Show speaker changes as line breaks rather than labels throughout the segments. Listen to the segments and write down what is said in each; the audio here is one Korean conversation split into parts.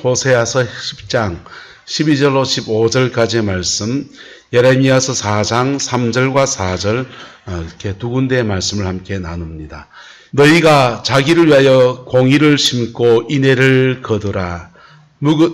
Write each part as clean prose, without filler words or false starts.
호세아서 10장 12절로 15절까지의 말씀, 예레미야서 4장 3절과 4절 이렇게 두 군데의 말씀을 함께 나눕니다. 너희가 자기를 위하여 공의를 심고 인애를 거두라.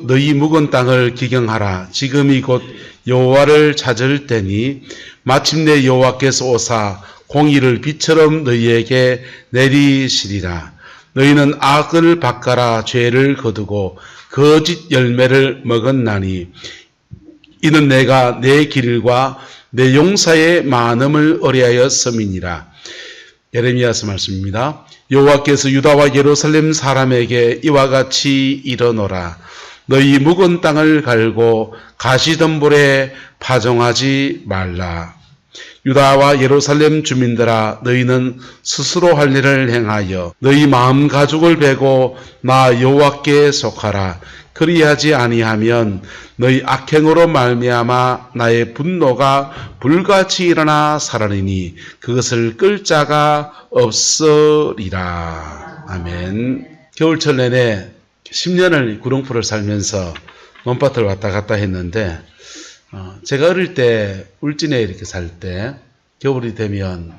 너희 묵은 땅을 기경하라. 지금이 곧 여호와를 찾을 때니 마침내 여호와께서 오사 공의를 비처럼 너희에게 내리시리라. 너희는 악을 바꿔라. 죄를 거두고 거짓 열매를 먹었나니 이는 내가 내 길과 내 용사의 많음을 의뢰하였음이니라. 예레미야서 말씀입니다. 여호와께서 유다와 예루살렘 사람에게 이와 같이 이르노라. 너희 묵은 땅을 갈고 가시덤불에 파종하지 말라. 유다와 예루살렘 주민들아, 너희는 스스로 할 일을 행하여 너희 마음 가죽을 베고 나 여호와께 속하라. 그리하지 아니하면 너희 악행으로 말미암아 나의 분노가 불같이 일어나 살아리니 그것을 끌 자가 없으리라. 아멘. 겨울철 내내 10년을 구룡포를 살면서 논밭을 왔다 갔다 했는데 제가 어릴 때 울진에 이렇게 살 때 겨울이 되면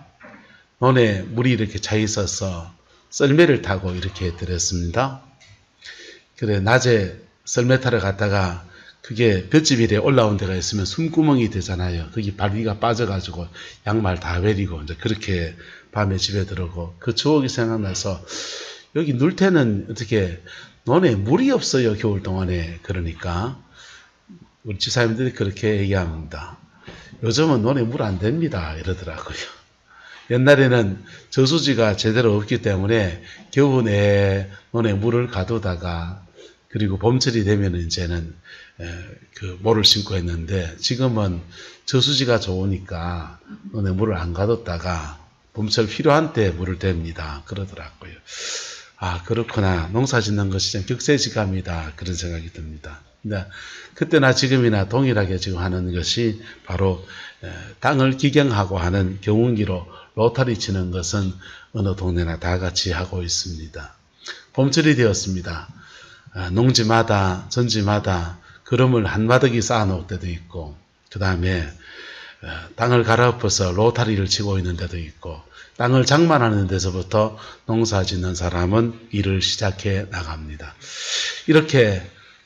논에 물이 이렇게 차 있어서 썰매를 타고 이렇게 들었습니다. 그래 낮에 썰매 타러 갔다가 그게 볏짚 위에 올라온 데가 있으면 숨구멍이 되잖아요. 거기 발기가 빠져가지고 양말 다 베리고 이제 그렇게 밤에 집에 들어오고 그 추억이 생각나서 여기 눌태는 어떻게 논에 물이 없어요. 겨울 동안에. 그러니까 우리 집사님들이 그렇게 얘기합니다. 요즘은 논에 물 안 됩니다. 이러더라고요. 옛날에는 저수지가 제대로 없기 때문에 겨우 내 논에 물을 가두다가 그리고 봄철이 되면 이제는 그 모를 심고 했는데 지금은 저수지가 좋으니까 논에 물을 안 가뒀다가 봄철 필요한 때 물을 댑니다. 그러더라고요. 아, 그렇구나. 농사 짓는 것이 참 격세지감이다. 그런 생각이 듭니다. 근데 그때나 지금이나 동일하게 지금 하는 것이 바로 땅을 기경하고 하는 경운기로 로타리 치는 것은 어느 동네나 다 같이 하고 있습니다. 봄철이 되었습니다. 농지마다 전지마다 그름을 한마득이 쌓아놓을 때도 있고 그 다음에 땅을 갈아엎어서 로타리를 치고 있는 데도 있고 땅을 장만하는 데서부터 농사 짓는 사람은 일을 시작해 나갑니다. 이렇게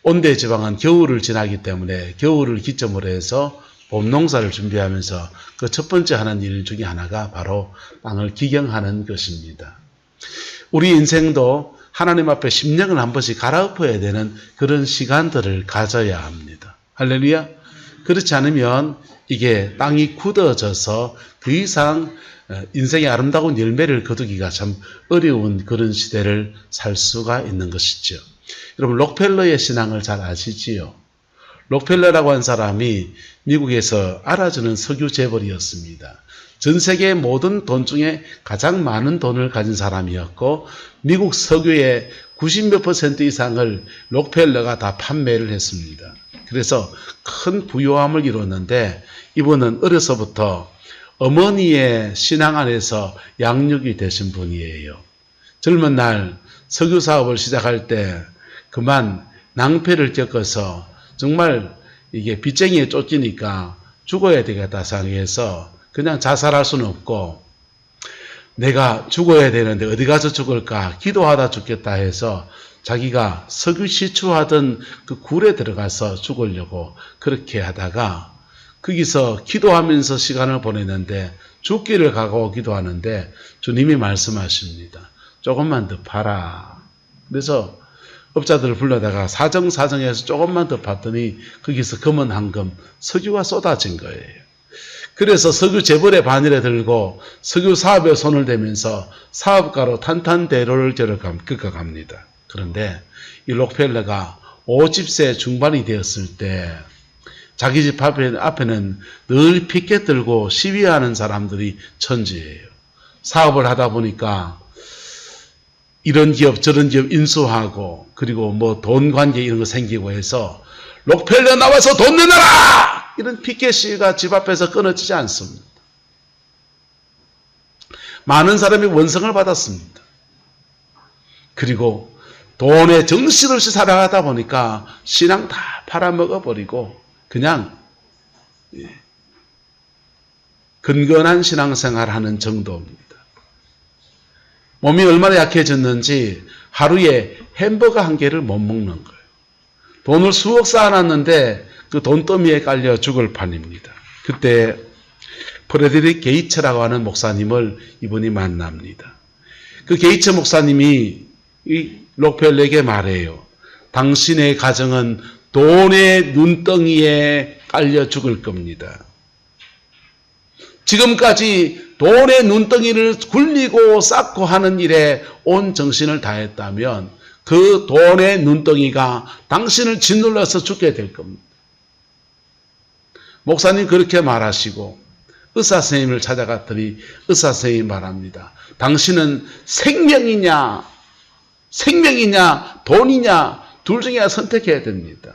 온대 지방은 겨울을 지나기 때문에 겨울을 기점으로 해서 봄 농사를 준비하면서 그 첫 번째 하는 일 중에 하나가 바로 땅을 기경하는 것입니다. 우리 인생도 하나님 앞에 심령을 한 번씩 갈아엎어야 되는 그런 시간들을 가져야 합니다. 할렐루야. 그렇지 않으면 이게 땅이 굳어져서 더 이상 인생의 아름다운 열매를 거두기가 참 어려운 그런 시대를 살 수가 있는 것이죠. 여러분 록펠러의 신앙을 잘 아시지요? 록펠러라고 한 사람이 미국에서 알아주는 석유 재벌이었습니다. 전 세계의 모든 돈 중에 가장 많은 돈을 가진 사람이었고 미국 석유의 90몇 % 이상을 록펠러가 다 판매를 했습니다. 그래서 큰 부유함을 이뤘는데 이분은 어려서부터 어머니의 신앙 안에서 양육이 되신 분이에요. 젊은 날 석유 사업을 시작할 때 그만 낭패를 겪어서 정말 이게 빚쟁이에 쫓기니까 죽어야 되겠다 생각해서 그냥 자살할 수는 없고 내가 죽어야 되는데 어디 가서 죽을까 기도하다 죽겠다 해서 자기가 석유 시추하던 그 굴에 들어가서 죽으려고 그렇게 하다가 거기서 기도하면서 시간을 보냈는데 죽기를 각오하고 기도하는데 주님이 말씀하십니다. 조금만 더 파라. 그래서 업자들을 불러다가 사정해서 조금만 더 팠더니 거기서 금은 황금, 석유가 쏟아진 거예요. 그래서 석유 재벌의 바늘에 들고 석유 사업에 손을 대면서 사업가로 탄탄대로를 겪어갑니다. 그런데 이 록펠러가 50세 중반이 되었을 때 자기 집 앞에는 늘 피켓 들고 시위하는 사람들이 천지예요. 사업을 하다 보니까 이런 기업 저런 기업 인수하고 그리고 뭐 돈 관계 이런 거 생기고 해서 록펠러 나와서 돈 내놔라! 이런 피켓 시위가 집 앞에서 끊어지지 않습니다. 많은 사람이 원성을 받았습니다. 그리고 돈에 정신없이 살아가다 보니까 신앙 다 팔아먹어버리고 그냥 근건한 신앙생활 하는 정도입니다. 몸이 얼마나 약해졌는지 하루에 햄버거 한 개를 못 먹는 거예요. 돈을 수억 쌓아놨는데 그 돈더미에 깔려 죽을 판입니다. 그때 프레드릭 게이츠라고 하는 목사님을 이분이 만납니다. 그 게이츠 목사님이 이 록펠러에게 말해요. 당신의 가정은 돈의 눈덩이에 깔려 죽을 겁니다. 지금까지 돈의 눈덩이를 굴리고 쌓고 하는 일에 온 정신을 다했다면 그 돈의 눈덩이가 당신을 짓눌러서 죽게 될 겁니다. 목사님 그렇게 말하시고 의사 선생님을 찾아갔더니 의사 선생님이 말합니다. 당신은 생명이냐 돈이냐 둘 중에 하나 선택해야 됩니다.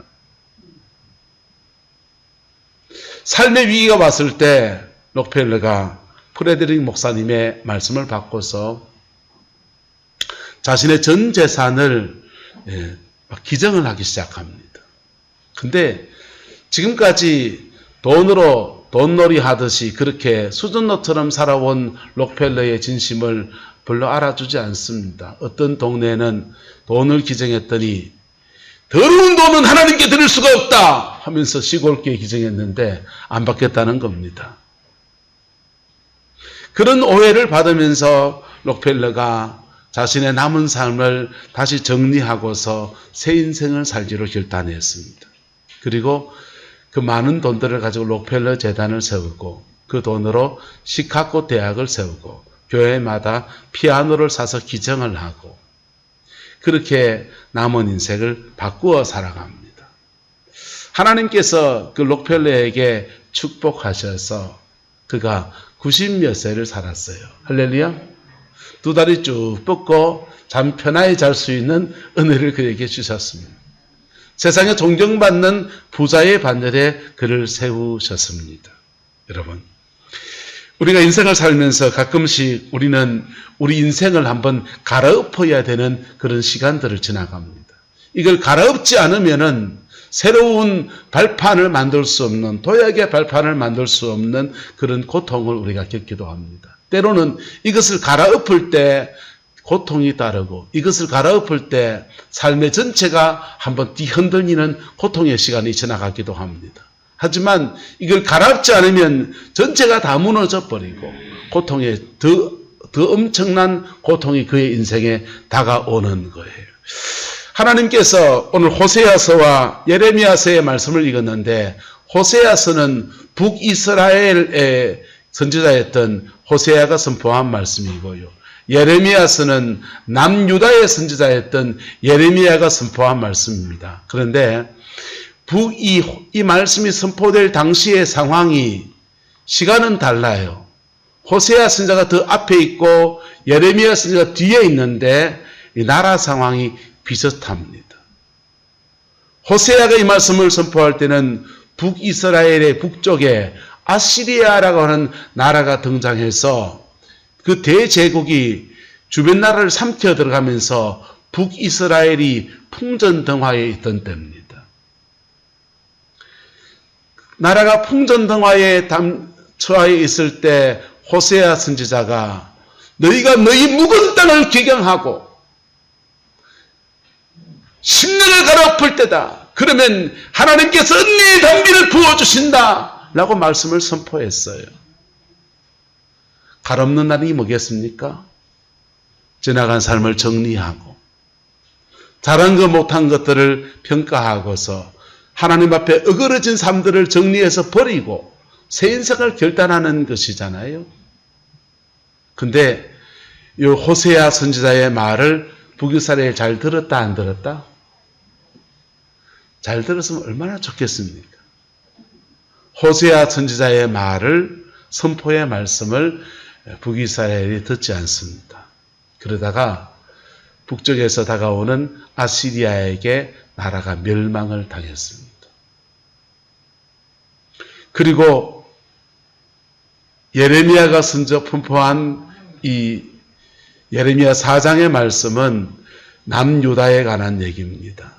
삶의 위기가 왔을 때 록펠러가 프레드릭 목사님의 말씀을 받고서 자신의 전 재산을 기증을 하기 시작합니다. 근데 지금까지 돈놀이 하듯이 그렇게 수전노처럼 살아온 록펠러의 진심을 별로 알아주지 않습니다. 어떤 동네는 돈을 기증했더니 더러운 돈은 하나님께 드릴 수가 없다 하면서 시골교회 기증했는데 안 받겠다는 겁니다. 그런 오해를 받으면서 록펠러가 자신의 남은 삶을 다시 정리하고서 새 인생을 살기로 결단했습니다. 그리고 그 많은 돈들을 가지고 록펠러 재단을 세우고 그 돈으로 시카고 대학을 세우고 교회마다 피아노를 사서 기증을 하고 그렇게 남은 인생을 바꾸어 살아갑니다. 하나님께서 그 록펠러에게 축복하셔서 그가 90몇 세를 살았어요. 할렐루야. 두 다리 쭉 뻗고 잠 편하게 잘 수 있는 은혜를 그에게 주셨습니다. 세상에 존경받는 부자의 반열에 그를 세우셨습니다. 여러분, 우리가 인생을 살면서 가끔씩 우리는 우리 인생을 한번 갈아엎어야 되는 그런 시간들을 지나갑니다. 이걸 갈아엎지 않으면은 새로운 발판을 만들 수 없는, 도약의 발판을 만들 수 없는 그런 고통을 우리가 겪기도 합니다. 때로는 이것을 갈아엎을 때 고통이 따르고 이것을 갈아엎을 때 삶의 전체가 한번 뒤흔들리는 고통의 시간이 지나가기도 합니다. 하지만 이걸 갈아엎지 않으면 전체가 다 무너져 버리고 고통의 더 엄청난 고통이 그의 인생에 다가오는 거예요. 하나님께서 오늘 호세아서와 예레미야서의 말씀을 읽었는데 호세아서는 북이스라엘의 선지자였던 호세아가 선포한 말씀이고요. 예레미야서는 남유다의 선지자였던 예레미야가 선포한 말씀입니다. 그런데 이 말씀이 선포될 당시의 상황이 시간은 달라요. 호세아 선지자가 더 앞에 있고 예레미야 선지자가 뒤에 있는데 이 나라 상황이 비슷합니다. 호세아가 이 말씀을 선포할 때는 북이스라엘의 북쪽에 아시리아라고 하는 나라가 등장해서 그 대제국이 주변 나라를 삼켜 들어가면서 북이스라엘이 풍전등화에 있던 때입니다. 나라가 풍전등화에 처해 있을 때 호세아 선지자가 너희가 너희 묵은 땅을 개경하고 10년을 갈아엎을 때다. 그러면 하나님께서 은혜의 단비를 부어주신다 라고 말씀을 선포했어요. 갈아엎는 날이 뭐겠습니까? 지나간 삶을 정리하고 잘한 것 못한 것들을 평가하고서 하나님 앞에 어그러진 삶들을 정리해서 버리고 새 인생을 결단하는 것이잖아요. 근데 이 호세아 선지자의 말을 북이스라엘 잘 들었다 안 들었다? 잘 들었으면 얼마나 좋겠습니까? 호세아 선지자의 말을 선포의 말씀을 북이스라엘이 듣지 않습니다. 그러다가 북쪽에서 다가오는 아시리아에게 나라가 멸망을 당했습니다. 그리고 예레미야가 선저 선포한 이 예레미야 4장의 말씀은 남유다에 관한 얘기입니다.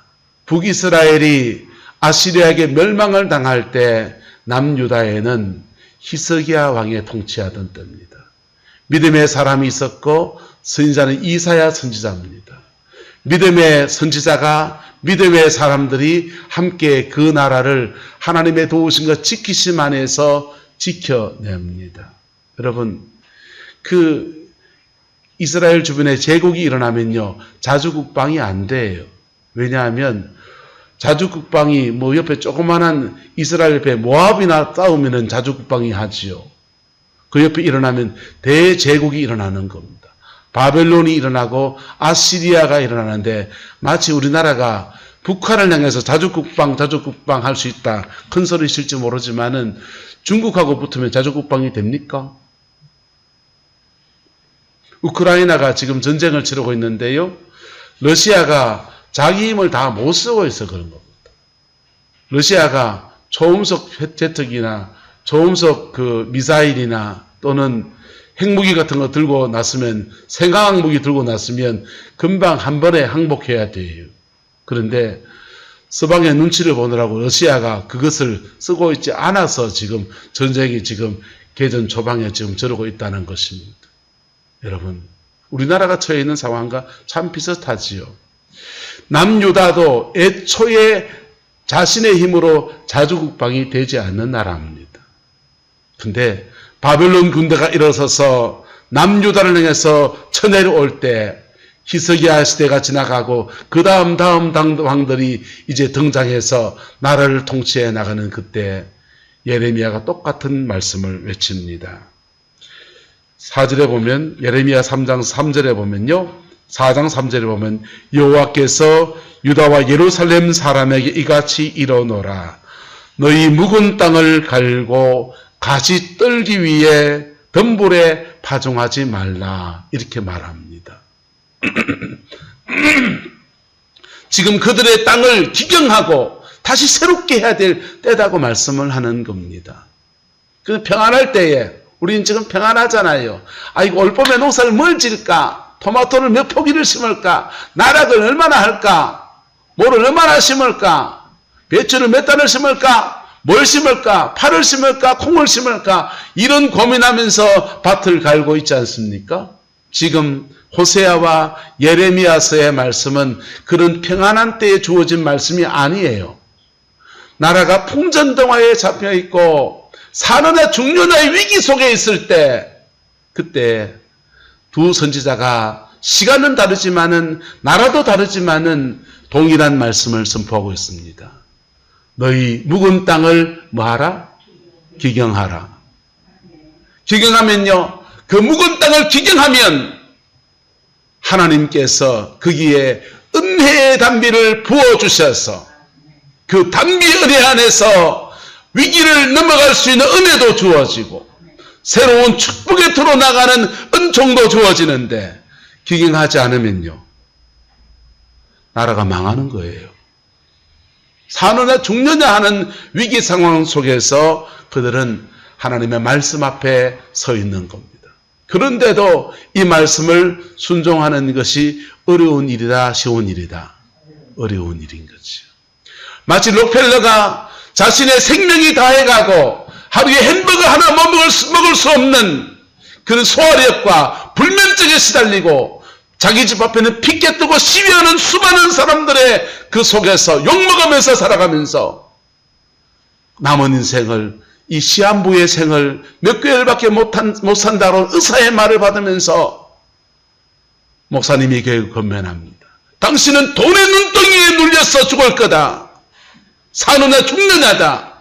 북이스라엘이 아시리아에게 멸망을 당할 때 남유다에는 히스기야 왕이 통치하던 때입니다. 믿음의 사람이 있었고 선지자는 이사야 선지자입니다. 믿음의 선지자가 믿음의 사람들이 함께 그 나라를 하나님의 도우심과 지키심 안에서 지켜냅니다. 여러분, 그 이스라엘 주변에 제국이 일어나면요, 자주국방이 안 돼요. 왜냐하면 자주국방이 뭐 옆에 조그만한 이스라엘 옆에 모압이나 싸우면은 자주국방이 하지요. 그 옆에 일어나면 대제국이 일어나는 겁니다. 바벨론이 일어나고 아시리아가 일어나는데 마치 우리나라가 북한을 향해서 자주국방 할 수 있다. 큰 소리 실지 모르지만은 중국하고 붙으면 자주국방이 됩니까? 우크라이나가 지금 전쟁을 치르고 있는데요. 러시아가 자기 힘을 다 못 쓰고 있어 그런 겁니다. 러시아가 초음속 제트기나 초음속 그 미사일이나 또는 핵무기 같은 거 들고 났으면, 생화학무기 들고 났으면 금방 한 번에 항복해야 돼요. 그런데 서방의 눈치를 보느라고 러시아가 그것을 쓰고 있지 않아서 지금 전쟁이 지금 개전 초반에 지금 저러고 있다는 것입니다. 여러분, 우리나라가 처해 있는 상황과 참 비슷하지요. 남유다도 애초에 자신의 힘으로 자주국방이 되지 않는 나라입니다. 근데 바벨론 군대가 일어서서 남유다를 향해서 쳐내려올 때 히스기야 시대가 지나가고 그 다음 왕들이 이제 등장해서 나라를 통치해 나가는 그때 예레미야가 똑같은 말씀을 외칩니다. 4절에 보면, 예레미야 3장 3절에 보면요, 4장 3절에 보면 여호와께서 유다와 예루살렘 사람에게 이같이 이르노라. 너희 묵은 땅을 갈고 가시 떨기 위해 덤불에 파종하지 말라. 이렇게 말합니다. 지금 그들의 땅을 기경하고 다시 새롭게 해야 될 때다고 말씀을 하는 겁니다. 그 평안할 때에, 우리는 지금 평안하잖아요. 아이고, 올 봄에 농사를 뭘 지을까? 토마토를 몇 포기를 심을까? 나락을 얼마나 할까? 뭐를 얼마나 심을까? 배추를 몇 단을 심을까? 뭘 심을까? 파를 심을까? 콩을 심을까? 이런 고민하면서 밭을 갈고 있지 않습니까? 지금 호세아와 예레미야서의 말씀은 그런 평안한 때에 주어진 말씀이 아니에요. 나라가 풍전등화에 잡혀있고 사느냐 죽느냐의 위기 속에 있을 때, 그때 두 선지자가 시간은 다르지만은 나라도 다르지만은 동일한 말씀을 선포하고 있습니다. 너희 묵은 땅을 뭐하라? 기경하라. 기경하면요, 그 묵은 땅을 기경하면 하나님께서 거기에 은혜의 단비를 부어주셔서 그 단비 은혜 안에서 위기를 넘어갈 수 있는 은혜도 주어지고 새로운 축복에 들어나가는 은총도 주어지는데, 기경하지 않으면요, 나라가 망하는 거예요. 사느냐 죽느냐 하는 위기 상황 속에서 그들은 하나님의 말씀 앞에 서 있는 겁니다. 그런데도 이 말씀을 순종하는 것이 어려운 일이다, 쉬운 일이다? 어려운 일인 거죠. 마치 록펠러가 자신의 생명이 다해가고 하루에 햄버거 하나 먹을 수 없는 그런 소화력과 불면증에 시달리고 자기 집 앞에는 피켓 뜨고 시위하는 수많은 사람들의 그 속에서 욕먹으면서 살아가면서 남은 인생을, 이 시한부의 생을 몇 개월밖에 못 산다고 의사의 말을 받으면서 목사님이 교회 건면합니다. 당신은 돈의 눈덩이에 눌려서 죽을 거다. 사느냐 죽느냐다.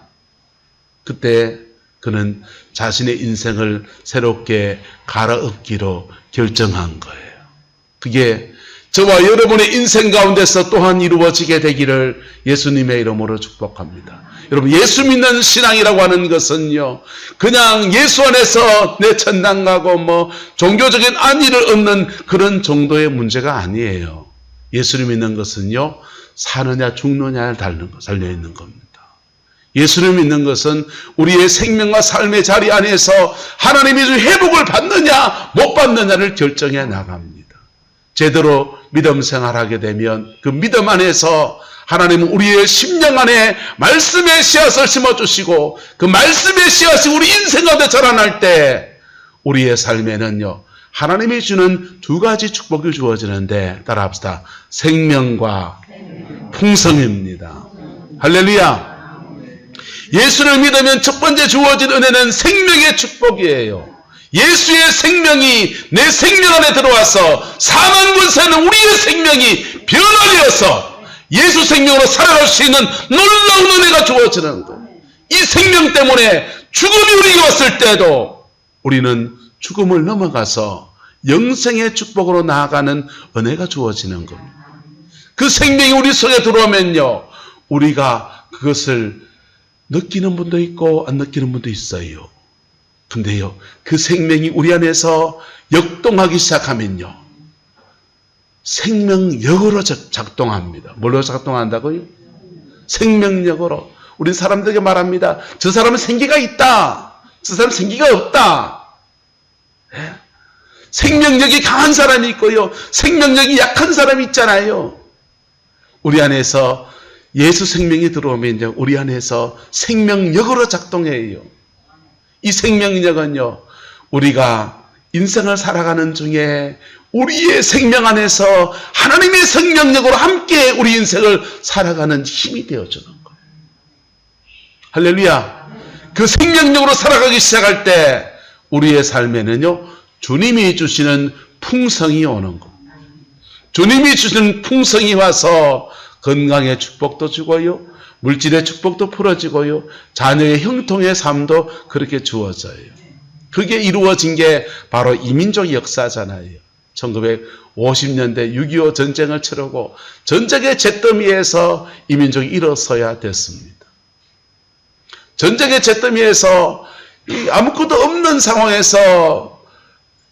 그때 그는 자신의 인생을 새롭게 갈아엎기로 결정한 거예요. 그게 저와 여러분의 인생 가운데서 또한 이루어지게 되기를 예수님의 이름으로 축복합니다. 여러분, 예수 믿는 신앙이라고 하는 것은요, 그냥 예수 안에서 내 천당 가고 뭐 종교적인 안위를 얻는 그런 정도의 문제가 아니에요. 예수를 믿는 것은요, 사느냐 죽느냐에 달려 있는 겁니다. 예수를 믿는 것은 우리의 생명과 삶의 자리 안에서 하나님이 회복을 받느냐 못 받느냐를 결정해 나갑니다. 제대로 믿음 생활하게 되면 그 믿음 안에서 하나님은 우리의 심령 안에 말씀의 씨앗을 심어주시고 그 말씀의 씨앗이 우리 인생 가운데 자라날 때 우리의 삶에는요 하나님이 주는 두 가지 축복이 주어지는데 따라합시다. 생명과 풍성입니다. 할렐루야. 예수를 믿으면 첫 번째 주어진 은혜는 생명의 축복이에요. 예수의 생명이 내 생명 안에 들어와서 사망 권세는 우리의 생명이 변화되어서 예수 생명으로 살아갈 수 있는 놀라운 은혜가 주어지는 것. 이 생명 때문에 죽음이 우리에게 왔을 때도 우리는 죽음을 넘어가서 영생의 축복으로 나아가는 은혜가 주어지는 겁니다. 그 생명이 우리 속에 들어오면요 우리가 그것을 느끼는 분도 있고 안 느끼는 분도 있어요. 근데요 그 생명이 우리 안에서 역동하기 시작하면요 생명력으로 작동합니다. 뭘로 작동한다고요? 생명력으로. 우리 사람들에게 말합니다. 저 사람은 생기가 있다. 저 사람은 생기가 없다. 네? 생명력이 강한 사람이 있고요. 생명력이 약한 사람이 있잖아요. 우리 안에서 예수 생명이 들어오면 우리 안에서 생명력으로 작동해요. 이 생명력은요. 우리가 인생을 살아가는 중에 우리의 생명 안에서 하나님의 생명력으로 함께 우리 인생을 살아가는 힘이 되어주는 거예요. 할렐루야. 그 생명력으로 살아가기 시작할 때 우리의 삶에는요 주님이 주시는 풍성이 오는 거. 주님이 주시는 풍성이 와서 건강의 축복도 주고요. 물질의 축복도 풀어지고요. 자녀의 형통의 삶도 그렇게 주어져요. 그게 이루어진 게 바로 이민족 역사잖아요. 1950년대 6.25 전쟁을 치르고 전쟁의 잿더미에서 이민족이 일어서야 됐습니다. 전쟁의 잿더미에서 아무것도 없는 상황에서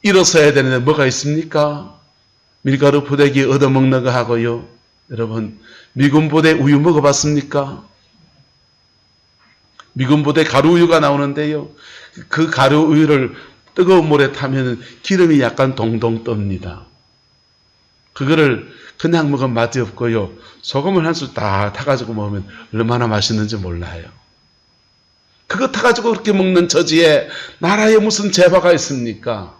일어서야 되는데 뭐가 있습니까? 밀가루 부대기 얻어먹는 거 하고요. 여러분 미군 부대 우유 먹어봤습니까? 미군 부대 가루 우유가 나오는데요. 그 가루 우유를 뜨거운 물에 타면 기름이 약간 동동 뜹니다. 그거를 그냥 먹으면 맛이 없고요. 소금을 한 술 다 타가지고 먹으면 얼마나 맛있는지 몰라요. 그거 타가지고 그렇게 먹는 처지에 나라에 무슨 재화가 있습니까?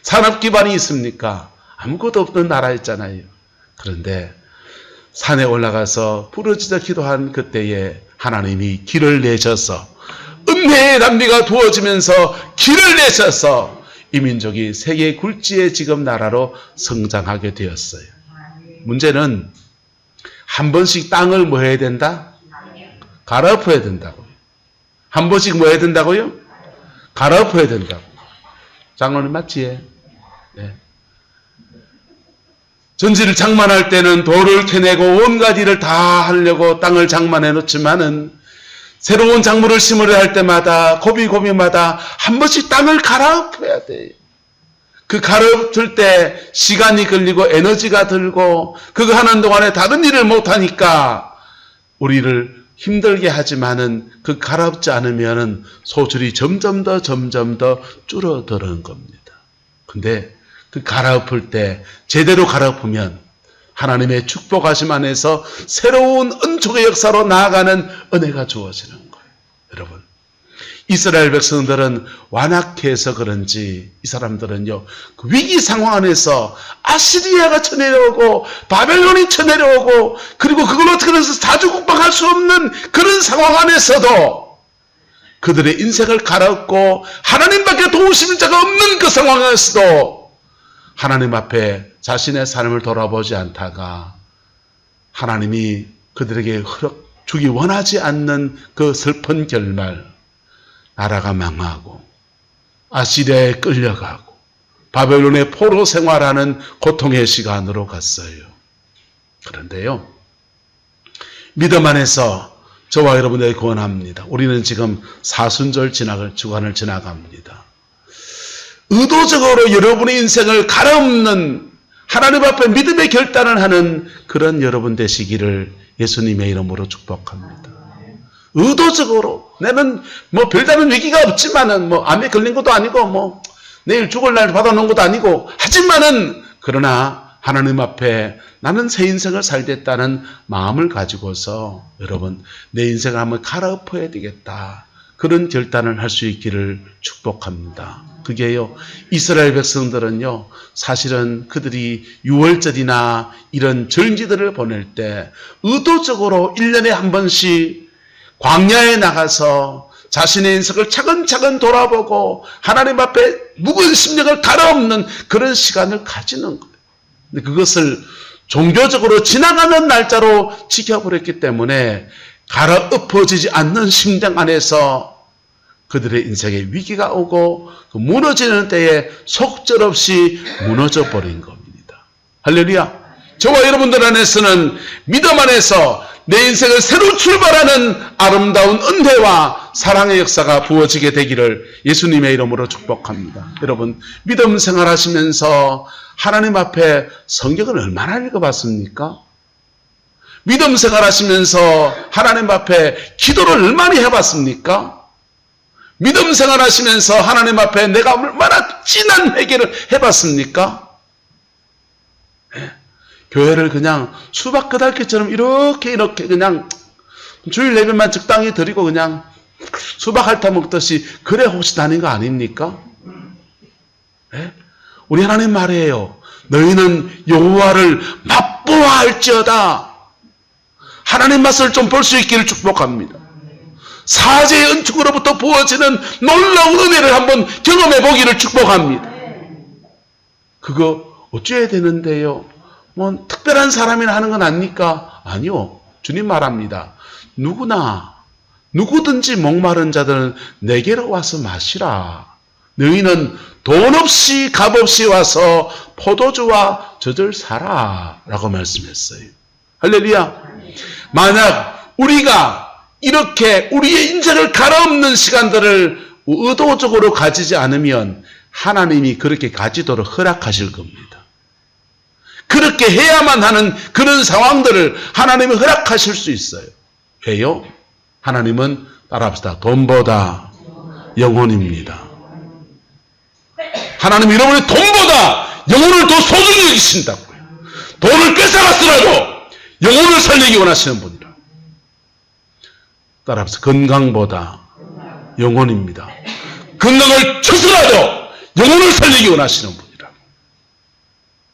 산업 기반이 있습니까? 아무것도 없는 나라였잖아요. 그런데 산에 올라가서 부르짖어 기도한 그때에 하나님이 길을 내셔서 은혜의 단비가 부어지면서 길을 내셔서 이 민족이 세계 굴지의 지금 나라로 성장하게 되었어요. 문제는 한 번씩 땅을 뭐 해야 된다? 갈아엎어야 된다고요. 한 번씩 뭐 해야 된다고요? 갈아엎어야 된다고. 장로님 맞지? 네. 전지를 장만할 때는 돌을 캐내고 온갖 일을 다 하려고 땅을 장만해 놓지만은 새로운 작물을 심으려 할 때마다 고비고비마다 한 번씩 땅을 갈아엎어야 돼요. 그 갈아엎을 때 시간이 걸리고 에너지가 들고 그거 하는 동안에 다른 일을 못하니까 우리를 힘들게 하지만은 그 갈아엎지 않으면은 소출이 점점 더 줄어드는 겁니다. 근데 그 갈아엎을 때 제대로 갈아엎으면 하나님의 축복하심 안에서 새로운 은총의 역사로 나아가는 은혜가 주어지는 거예요. 여러분 이스라엘 백성들은 완악해서 그런지 이 사람들은요 그 위기 상황 안에서 아시리아가 쳐내려오고 바벨론이 쳐내려오고 그리고 그걸 어떻게 해서 자주국방할 수 없는 그런 상황 안에서도 그들의 인생을 갈아엎고 하나님밖에 도우시는 자가 없는 그 상황에서도 하나님 앞에 자신의 삶을 돌아보지 않다가 하나님이 그들에게 주기 원하지 않는 그 슬픈 결말 나라가 망하고 아시리아에 끌려가고 바벨론의 포로 생활하는 고통의 시간으로 갔어요. 그런데요 믿음 안에서 저와 여러분에게 권합니다. 우리는 지금 사순절 주간을 지나갑니다. 의도적으로 여러분의 인생을 갈아엎는 하나님 앞에 믿음의 결단을 하는 그런 여러분 되시기를 예수님의 이름으로 축복합니다. 의도적으로 나는 뭐 별다른 위기가 없지만은 뭐 암에 걸린 것도 아니고 뭐 내일 죽을 날 받아놓은 것도 아니고 하지만은 그러나 하나님 앞에 나는 새 인생을 살겠다는 마음을 가지고서 여러분 내 인생을 한번 갈아엎어야 되겠다. 그런 결단을 할 수 있기를 축복합니다. 그게요, 이스라엘 백성들은요, 사실은 그들이 유월절이나 이런 절기들을 보낼 때 의도적으로 1년에 한 번씩 광야에 나가서 자신의 인생을 차근차근 돌아보고 하나님 앞에 묵은 심령을 갈아엎는 그런 시간을 가지는 거예요. 근데 그것을 종교적으로 지나가는 날짜로 지켜버렸기 때문에 갈아엎어지지 않는 심령 안에서 그들의 인생에 위기가 오고 그 무너지는 때에 속절없이 무너져 버린 겁니다. 할렐루야. 저와 여러분들 안에서는 믿음 안에서 내 인생을 새로 출발하는 아름다운 은혜와 사랑의 역사가 부어지게 되기를 예수님의 이름으로 축복합니다. 여러분, 믿음 생활하시면서 하나님 앞에 성경을 얼마나 읽어봤습니까? 믿음 생활하시면서 하나님 앞에 기도를 얼마나 해봤습니까? 믿음 생활하시면서 하나님 앞에 내가 얼마나 진한 회개를 해봤습니까? 네. 교회를 그냥 수박 끄달기처럼 이렇게 그냥 주일 예배만 적당히 드리고 그냥 수박 핥아 먹듯이 그래 혹시 다닌 거 아닙니까? 네? 우리 하나님 말이에요. 너희는 여호와를 맛보아 할지어다. 하나님 맛을 좀 볼 수 있기를 축복합니다. 사제의 은축으로부터 부어지는 놀라운 은혜를 한번 경험해 보기를 축복합니다. 그거 어찌해야 되는데요? 뭐 특별한 사람이나 하는 건 아닙니까? 아니요. 주님 말합니다. 누구든지 목마른 자들은 내게로 와서 마시라. 너희는 돈 없이 값 없이 와서 포도주와 젖을 사라 라고 말씀했어요. 할렐루야. 만약 우리가 이렇게 우리의 인생을 갈아엎는 시간들을 의도적으로 가지지 않으면 하나님이 그렇게 가지도록 허락하실 겁니다. 그렇게 해야만 하는 그런 상황들을 하나님이 허락하실 수 있어요. 왜요? 하나님은 따라합시다. 돈보다 영혼입니다. 하나님 여러분의 돈보다 영혼을 더 소중히 여기신다고요. 돈을 뺏어갔더라도 영혼을 살리기 원하시는 분이라. 따라서 건강보다 영혼입니다. 건강을 쳐서라도 영혼을 살리기 원하시는 분이라.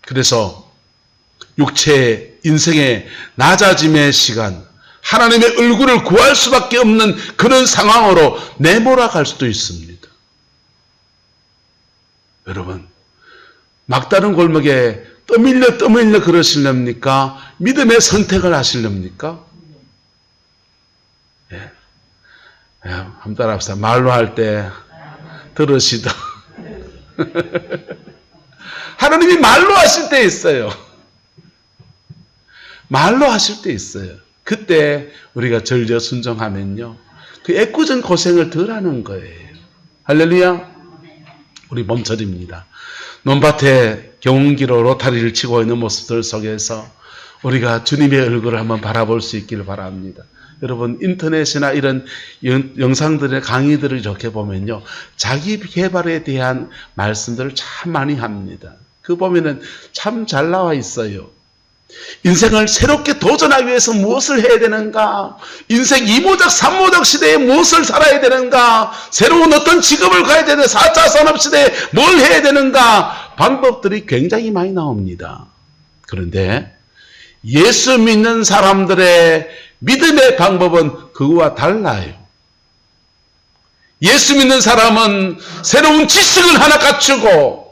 그래서 육체의 인생의 낮아짐의 시간, 하나님의 얼굴을 구할 수밖에 없는 그런 상황으로 내몰아갈 수도 있습니다. 여러분, 막다른 골목에 떠밀려 그러시렵니까? 믿음의 선택을 하시렵니까? 예. 한번 따라합시다. 말로 할 때 들으시다. 하나님이 말로 하실 때 있어요. 말로 하실 때 있어요. 그때 우리가 절저 순종하면요, 그 애꿎은 고생을 덜 하는 거예요. 할렐루야. 우리 봄철입니다. 논밭에 경운기로 로타리를 치고 있는 모습들 속에서 우리가 주님의 얼굴을 한번 바라볼 수 있기를 바랍니다. 여러분, 인터넷이나 이런 영상들의 강의들을 이렇게 보면요, 자기 개발에 대한 말씀들을 참 많이 합니다. 그 보면은 참 잘 나와 있어요. 인생을 새롭게 도전하기 위해서 무엇을 해야 되는가? 인생 2모작, 3모작 시대에 무엇을 살아야 되는가? 새로운 어떤 직업을 가야 되는 4차 산업시대에 뭘 해야 되는가? 방법들이 굉장히 많이 나옵니다. 그런데 예수 믿는 사람들의 믿음의 방법은 그거와 달라요. 예수 믿는 사람은 새로운 지식을 하나 갖추고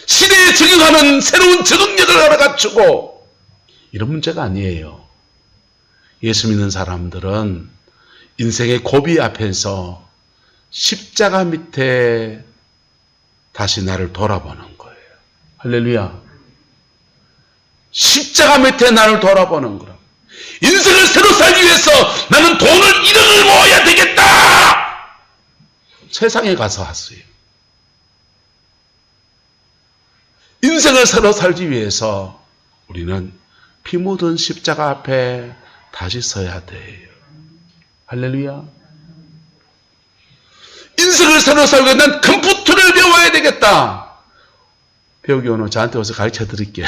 시대에 적응하는 새로운 적응력을 하나 갖추고 이런 문제가 아니에요. 예수 믿는 사람들은 인생의 고비 앞에서 십자가 밑에 다시 나를 돌아보는 거예요. 할렐루야. 십자가 밑에 나를 돌아보는 거라. 인생을 새로 살기 위해서 나는 돈을 1억을 모아야 되겠다. 세상에 가서 하세요. 인생을 새로 살기 위해서 우리는 피 묻은 십자가 앞에 다시 서야 돼요. 할렐루야. 인생을 새로 살기 위해 난 컴퓨터를 배워야 되겠다. 배우기 오면 저한테 와서 가르쳐 드릴게요.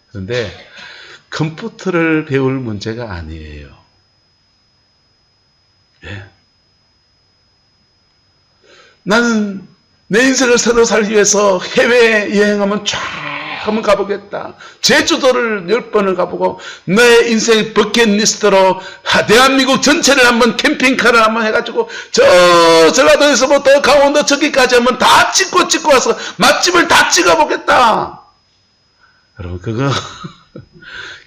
그런데 컴퓨터를 배울 문제가 아니에요. 예. 나는 내 인생을 새로 살기 위해서 해외여행하면 쫙 한번 가보겠다. 제주도를 10번을 가보고 내 인생 버킷리스트로 대한민국 전체를 한번 캠핑카를 한번 해가지고 저 전라도에서부터 강원도 저기까지 한번 다 찍고 와서 맛집을 다 찍어보겠다. 여러분 그거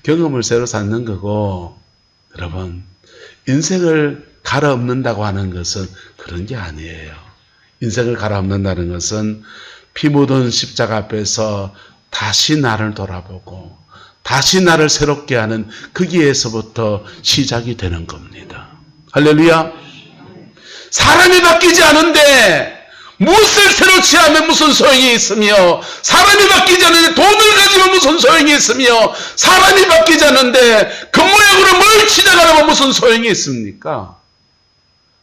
경험을 새로 쌓는 거고, 여러분 인생을 갈아엎는다고 하는 것은 그런 게 아니에요. 인생을 갈아엎는다는 것은 피 묻은 십자가 앞에서 다시 나를 돌아보고 다시 나를 새롭게 하는 거기에서부터 시작이 되는 겁니다. 할렐루야. 사람이 바뀌지 않은데 무엇을 새로 취하면 무슨 소용이 있으며, 사람이 바뀌지 않는데 돈을 가지면 무슨 소용이 있으며, 사람이 바뀌지 않는데 겉모양으로 뭘 취득하려면 무슨 소용이 있습니까?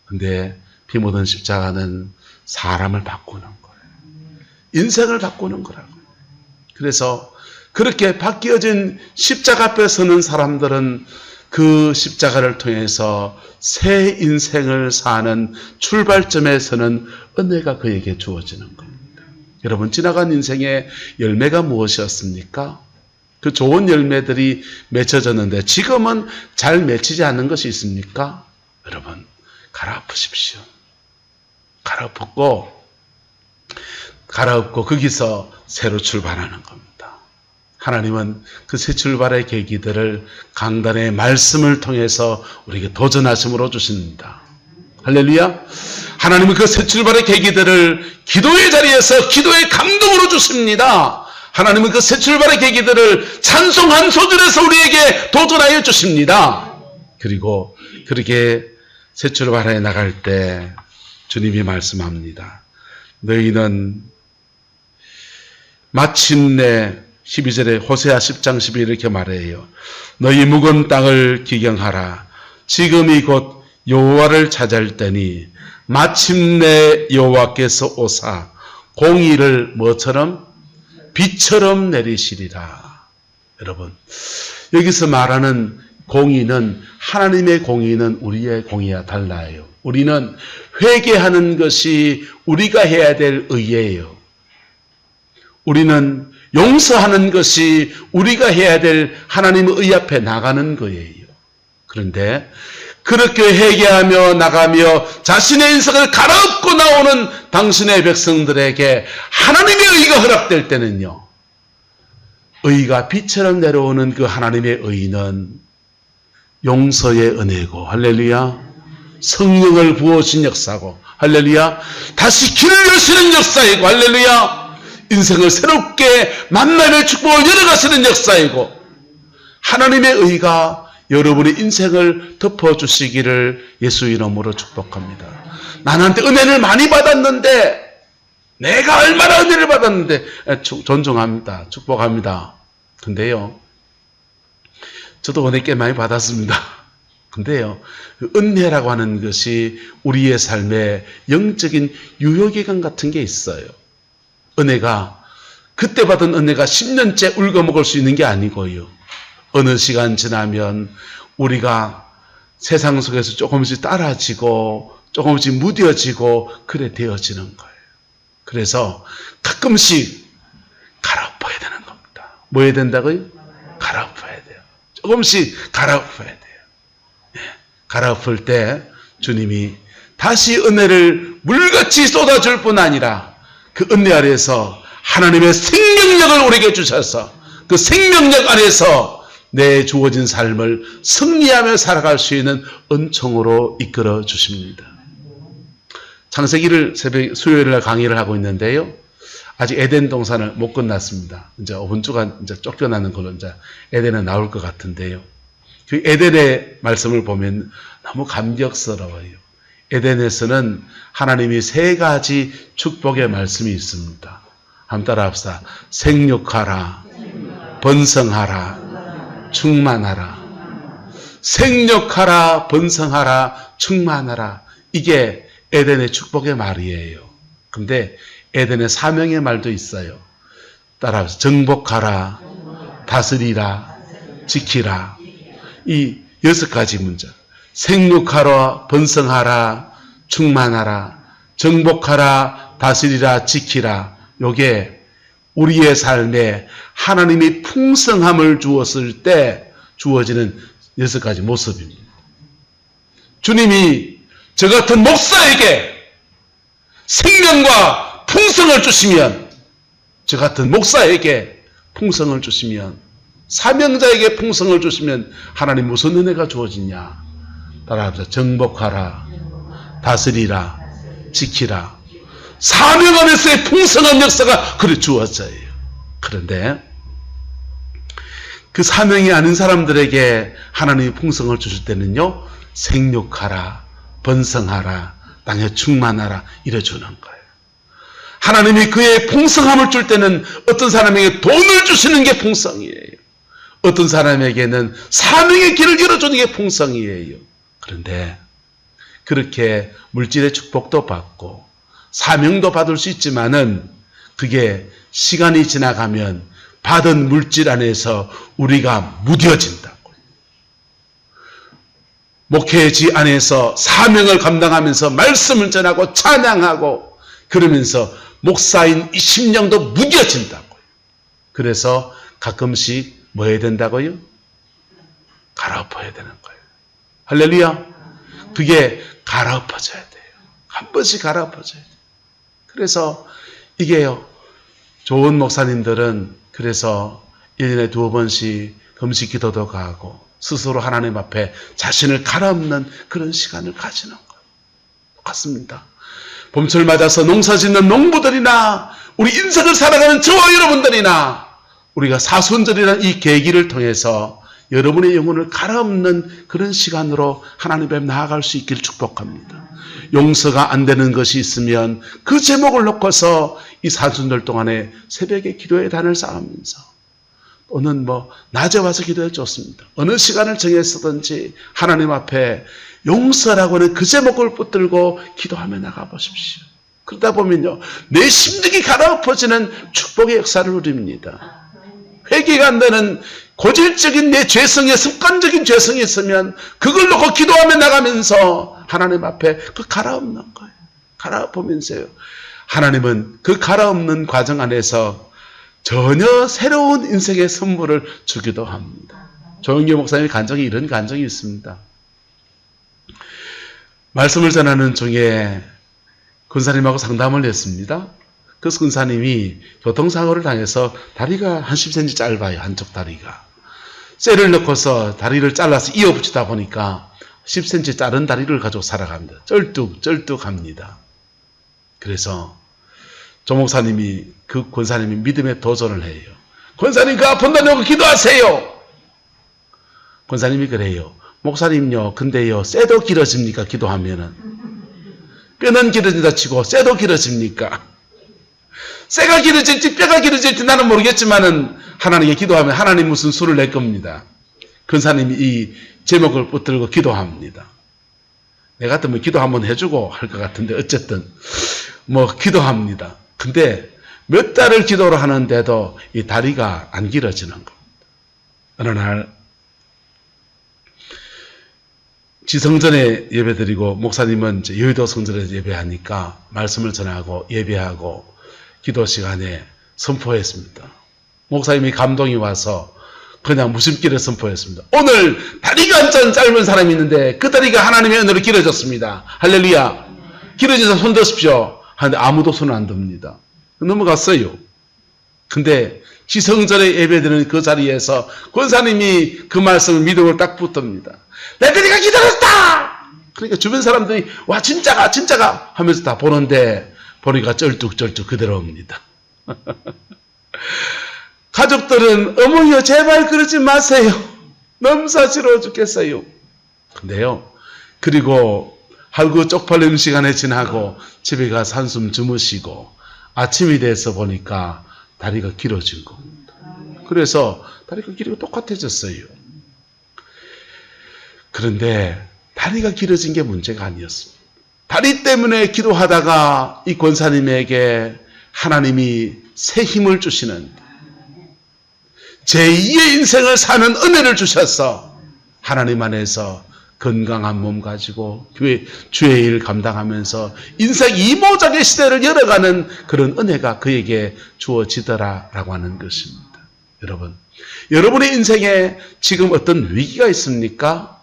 근데 피 묻은 십자가는 사람을 바꾸는 거예요. 인생을 바꾸는 거라고요. 그래서 그렇게 바뀌어진 십자가 앞에 서는 사람들은 그 십자가를 통해서 새 인생을 사는 출발점에 서는 은혜가 그에게 주어지는 겁니다. 여러분 지나간 인생의 열매가 무엇이었습니까? 그 좋은 열매들이 맺혀졌는데 지금은 잘 맺히지 않는 것이 있습니까? 여러분 갈아엎으십시오. 갈아엎고 거기서 새로 출발하는 겁니다. 하나님은 그 새 출발의 계기들을 강단의 말씀을 통해서 우리에게 도전하심으로 주십니다. 할렐루야. 하나님은 그 새 출발의 계기들을 기도의 자리에서 기도의 감동으로 주십니다. 하나님은 그 새 출발의 계기들을 찬송 한 소절에서 우리에게 도전하여 주십니다. 그리고 그렇게 새 출발해 나갈 때 주님이 말씀합니다. 너희는 마침내 12절에 호세아 10장 12절 이렇게 말해요. 너희 묵은 땅을 기경하라. 지금이 곧 여호와를 찾을 때니 마침내 여호와께서 오사 공의를 뭐처럼? 비처럼 내리시리라. 여러분 여기서 말하는 공의는 하나님의 공의는 우리의 공의와 달라요. 우리는 회개하는 것이 우리가 해야 될 의예요. 우리는 용서하는 것이 우리가 해야 될 하나님의 의 앞에 나가는 거예요. 그런데 그렇게 회개하며 나가며 자신의 인생을 갈아엎고 나오는 당신의 백성들에게 하나님의 의가 허락될 때는요, 의가 비처럼 내려오는 그 하나님의 의는 용서의 은혜고, 할렐루야, 성령을 부어주신 역사고, 할렐루야, 다시 길을 여시는 역사이고, 할렐루야, 인생을 새롭게 만남의 축복을 열어가시는 역사이고, 하나님의 의가 여러분의 인생을 덮어주시기를 예수 이름으로 축복합니다. 나한테 은혜를 많이 받았는데, 내가 얼마나 은혜를 받았는데, 존중합니다. 축복합니다. 근데요, 저도 은혜 꽤 많이 받았습니다. 근데요, 그 은혜라고 하는 것이 우리의 삶에 영적인 유효기간 같은 게 있어요. 은혜가, 그때 받은 은혜가 10년째 울거먹을 수 있는 게 아니고요. 어느 시간 지나면 우리가 세상 속에서 조금씩 따라지고 조금씩 무뎌지고 그래 되어지는 거예요. 그래서 가끔씩 갈아엎어야 되는 겁니다. 뭐 해야 된다고요? 갈아엎어야 돼요. 조금씩 갈아엎어야 돼요. 네. 갈아엎을 때 주님이 다시 은혜를 물같이 쏟아줄 뿐 아니라 그 은혜 아래에서 하나님의 생명력을 우리에게 주셔서 그 생명력 안에서 내 주어진 삶을 승리하며 살아갈 수 있는 은총으로 이끌어 주십니다. 창세기를 수요일 날 강의를 하고 있는데요. 아직 에덴 동산을 못 끝났습니다. 이제 5분 주간 이제 쫓겨나는 걸로 이제 에덴에 나올 것 같은데요. 그 에덴의 말씀을 보면 너무 감격스러워요. 에덴에서는 하나님이 3가지 축복의 말씀이 있습니다. 한번 따라합시다. 생육하라, 번성하라, 충만하라. 생육하라, 번성하라, 충만하라. 이게 에덴의 축복의 말이에요. 근데 에덴의 사명의 말도 있어요. 따라서 정복하라, 다스리라, 지키라. 이 6가지 문제. 생육하라, 번성하라, 충만하라, 정복하라, 다스리라, 지키라. 요게 우리의 삶에 하나님이 풍성함을 주었을 때 주어지는 6가지 모습입니다. 주님이 저 같은 목사에게 생명과 풍성을 주시면, 저 같은 목사에게 풍성을 주시면, 사명자에게 풍성을 주시면 하나님 무슨 은혜가 주어지냐? 따라합시다. 정복하라, 다스리라, 지키라. 사명 안에서의 풍성한 역사가 그래 주어져요. 그런데 그 사명이 아닌 사람들에게 하나님이 풍성을 주실 때는요, 생육하라, 번성하라, 땅에 충만하라 이래 주는 거예요. 하나님이 그의 풍성함을 줄 때는 어떤 사람에게 돈을 주시는 게 풍성이에요. 어떤 사람에게는 사명의 길을 열어주는 게 풍성이에요. 그런데 그렇게 물질의 축복도 받고 사명도 받을 수 있지만은 그게 시간이 지나가면 받은 물질 안에서 우리가 무뎌진다고요. 목회지 안에서 사명을 감당하면서 말씀을 전하고 찬양하고 그러면서 목사인 이 심령도 무뎌진다고요. 그래서 가끔씩 뭐 해야 된다고요? 갈아엎어야 되는 거예요. 할렐루야. 그게 갈아엎어져야 돼요. 한 번씩 갈아엎어져야 돼요. 그래서 이게요, 좋은 목사님들은 그래서 1년에 2번씩 금식 기도도 가고 스스로 하나님 앞에 자신을 갈아엎는 그런 시간을 가지는 거예요. 똑같습니다. 봄철 맞아서 농사 짓는 농부들이나 우리 인생을 살아가는 저와 여러분들이나 우리가 사순절이라는 이 계기를 통해서 여러분의 영혼을 갈아엎는 그런 시간으로 하나님 앞에 나아갈 수 있기를 축복합니다. 용서가 안 되는 것이 있으면 그 제목을 놓고서 이 사순절 동안에 새벽에 기도의 단을 쌓으면서 또는 낮에 와서 기도해 줬습니다. 어느 시간을 정했었든지 하나님 앞에 용서라고 하는 그 제목을 붙들고 기도하며 나가보십시오. 그러다 보면요, 내 심령이 갈아엎어지는 축복의 역사를 누립니다. 회개가 안 되는 고질적인 내 죄성에, 습관적인 죄성이 있으면 그걸 놓고 기도하며 나가면서 하나님 앞에 그 갈아엎는 거예요. 갈아엎으면서요, 하나님은 그 갈아엎는 과정 안에서 전혀 새로운 인생의 선물을 주기도 합니다. 조영기 목사님의 간증이 이런 간증이 있습니다. 말씀을 전하는 중에 군사님하고 상담을 했습니다. 그 군사님이 교통사고를 당해서 다리가 한 10cm 짧아요. 한쪽 다리가. 쇠를 넣고서 다리를 잘라서 이어붙이다 보니까 10cm 자른 다리를 가지고 살아갑니다. 쩔뚝합니다. 그래서 조 목사님이, 그 권사님이 믿음의 도전을 해요. 권사님, 그 아픈 데 놓고 기도하세요. 권사님이 그래요. 목사님요, 근데요, 쇠도 길어집니까? 기도하면은. 뼈는 길어진다 치고 쇠도 길어집니까? 쇠가 길어질지 뼈가 길어질지 나는 모르겠지만은 하나님께 기도하면 하나님 무슨 수를 낼 겁니다. 권사님이 이 제목을 붙들고 기도합니다. 내가 같으면 기도 한번 해주고 할 것 같은데 어쨌든 기도합니다. 근데 몇 달을 기도를 하는데도 이 다리가 안 길어지는 겁니다. 어느 날 지성전에 예배드리고 목사님은 이제 여의도 성전에서 예배하니까 말씀을 전하고 예배하고 기도 시간에 선포했습니다. 목사님이 감동이 와서 그냥 무심결에 선포했습니다. 오늘 다리가 짧은 사람이 있는데 그 다리가 하나님의 은혜로 길어졌습니다. 할렐루야. 길어져서 손 드십시오. 하는데 아무도 손을 안 듭니다. 넘어갔어요. 근데 지성전에 예배드리는 그 자리에서 권사님이 그 말씀을 믿음으로 딱 붙듭니다. 내 다리가 기다렸다! 그러니까 주변 사람들이 와 진짜가 하면서 다 보는데 보니까 쩔뚝 그대로 옵니다. 가족들은 어머니요 제발 그러지 마세요. 너무 사스러워 죽겠어요. 근데요, 그리고 하루 쪽팔리는 시간에 지나고 집에 가서 한숨 주무시고 아침이 돼서 보니까 다리가 길어진 겁니다. 그래서 다리가 길이가 똑같아졌어요. 그런데 다리가 길어진 게 문제가 아니었습니다. 다리 때문에 기도하다가 이 권사님에게 하나님이 새 힘을 주시는 제2의 인생을 사는 은혜를 주셔서 하나님 안에서 건강한 몸 가지고 주의 일 감당하면서 인생 이모작의 시대를 열어가는 그런 은혜가 그에게 주어지더라라고 하는 것입니다. 여러분, 여러분의 인생에 지금 어떤 위기가 있습니까?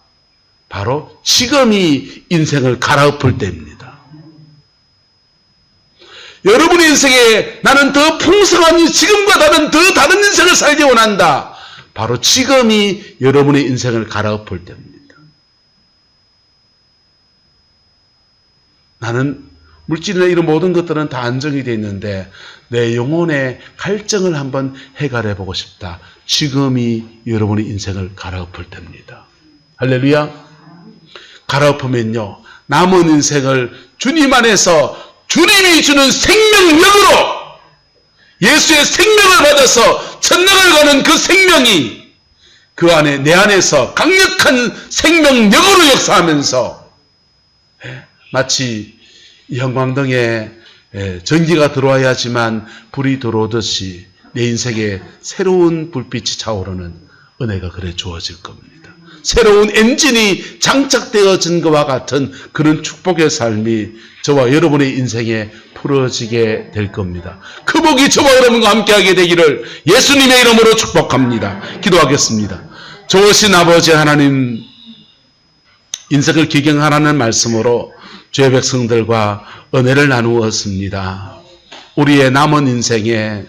바로 지금이 인생을 갈아엎을 때입니다. 여러분의 인생에 나는 더 풍성한 지금과 다른 더 다른 인생을 살기 원한다. 바로 지금이 여러분의 인생을 갈아엎을 때입니다. 나는 물질이나 이런 모든 것들은 다 안정이 되어 있는데 내 영혼의 갈증을 한번 해결해 보고 싶다. 지금이 여러분의 인생을 갈아엎을 때입니다. 할렐루야. 갈아엎으면요, 남은 인생을 주님 안에서 주님이 주는 생명력으로 예수의 생명을 받아서 천당을 가는 그 생명이 그 안에 내 안에서 강력한 생명력으로 역사하면서 마치 형광등에 전기가 들어와야지만 불이 들어오듯이 내 인생에 새로운 불빛이 차오르는 은혜가 그래 주어질 겁니다. 새로운 엔진이 장착되어진 것과 같은 그런 축복의 삶이 저와 여러분의 인생에 풀어지게 될 겁니다. 그 복이 저와 여러분과 함께하게 되기를 예수님의 이름으로 축복합니다. 기도하겠습니다. 좋으신 아버지 하나님, 인생을 기경하라는 말씀으로 주의 백성들과 은혜를 나누었습니다. 우리의 남은 인생에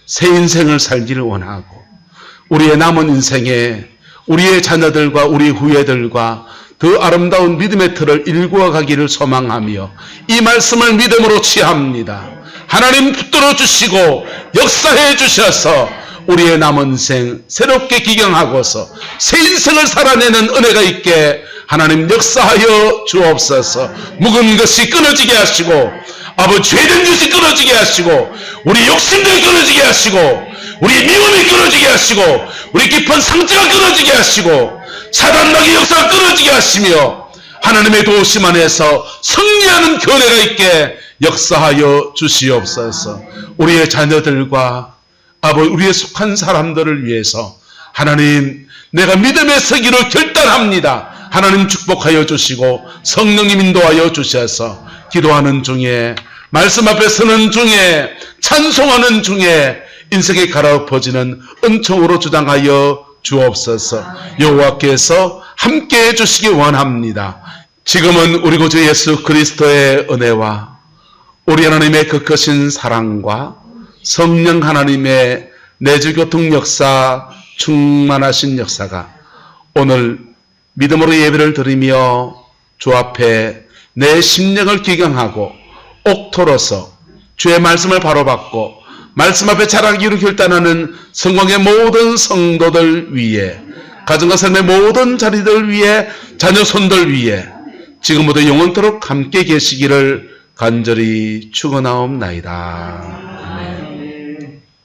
새 인생을 살기를 원하고 우리의 남은 인생에 우리의 자녀들과 우리 후예들과 더 아름다운 믿음의 틀을 일구어 가기를 소망하며 이 말씀을 믿음으로 취합니다. 하나님 붙들어 주시고 역사해 주셔서 우리의 남은 인생 새롭게 기경하고서 새 인생을 살아내는 은혜가 있게 하나님 역사하여 주옵소서. 묵은 것이 끊어지게 하시고 아버지 죄된 것이 끊어지게 하시고 우리 욕심들이 끊어지게 하시고 우리 미움이 끊어지게 하시고 우리 깊은 상처가 끊어지게 하시고 사단마귀 역사가 끊어지게 하시며 하나님의 도우심 안에서 승리하는 교회가 있게 역사하여 주시옵소서. 우리의 자녀들과 아버지 우리의 속한 사람들을 위해서 하나님 내가 믿음의 서기로 결단합니다. 하나님 축복하여 주시고 성령님 인도하여 주셔서 기도하는 중에 말씀 앞에 서는 중에 찬송하는 중에 인생이 갈아엎어지는 은총으로 주장하여 주옵소서. 여호와께서 함께해 주시기 원합니다. 지금은 우리 구주 예수 그리스도의 은혜와 우리 하나님의 그 크신 사랑과 성령 하나님의 내주교통 역사 충만하신 역사가 오늘 믿음으로 예배를 드리며 주 앞에 내 심령을 기경하고 옥토로서 주의 말씀을 바로받고 말씀 앞에 자라기로 결단하는 성공의 모든 성도들 위에 가정과 삶의 모든 자리들 위에 자녀 손들 위에 지금부터 영원토록 함께 계시기를 간절히 축원하옵나이다.